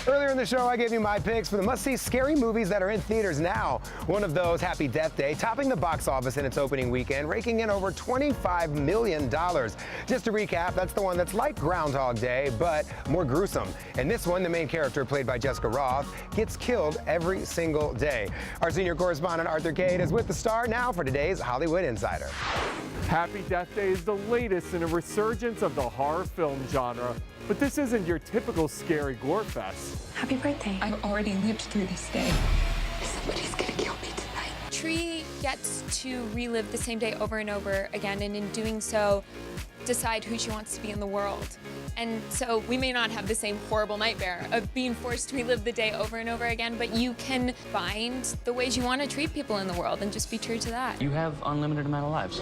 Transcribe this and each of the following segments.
Earlier in the show, I gave you my picks for the must-see scary movies that are in theaters now. One of those, Happy Death Day, topping the box office in its opening weekend, raking in over $25 million. Just to recap, that's the one that's like Groundhog Day, but more gruesome. In this one, the main character, played by Jessica Rothe, gets killed every single day. Our senior correspondent, Arthur Kade, is with the star now for today's Hollywood Insider. Happy Death Day is the latest in a resurgence of the horror film genre. But this isn't your typical scary gore fest. Happy birthday. I've already lived through this day. Somebody's gonna kill me tonight. Tree gets to relive the same day over and over again, and in doing so, decide who she wants to be in the world. And so we may not have the same horrible nightmare of being forced to relive the day over and over again, but you can find the ways you want to treat people in the world and just be true to that. You have unlimited amount of lives,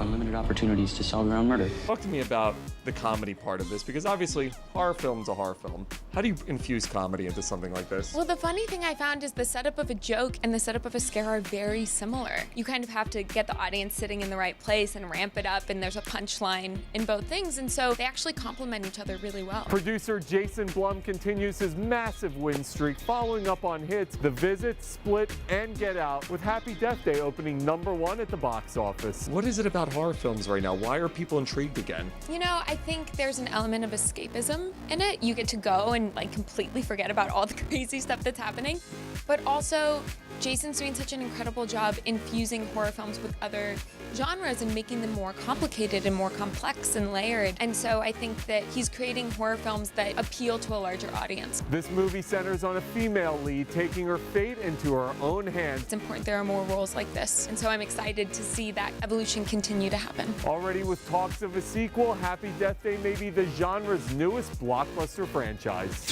unlimited opportunities to solve your own murder. Talk to me about the comedy part of this, because obviously horror film's a horror film. How do you infuse comedy into something like this? Well, the funny thing I found is the setup of a joke and the setup of a scare are very similar. You kind of have to get the audience sitting in the right place and ramp it up, and there's a punchline in both things, and so they actually complement each other really well. Producer Jason Blum continues his massive win streak, following up on hits The Visit, Split, and Get Out, with Happy Death Day opening #1 at the box office. What is it about horror films right now? Why are people intrigued again? You know, I think there's an element of escapism in it. You get to go and like completely forget about all the crazy stuff that's happening, but also Jason's doing such an incredible job infusing horror films with other genres and making them more complicated and more complex and layered. And so I think that he's creating horror films that appeal to a larger audience. This movie centers on a female lead taking her fate into her own hands. It's important there are more roles like this, and so I'm excited to see that evolution continue to happen. Already with talks of a sequel, Happy Death Day may be the genre's newest blockbuster franchise.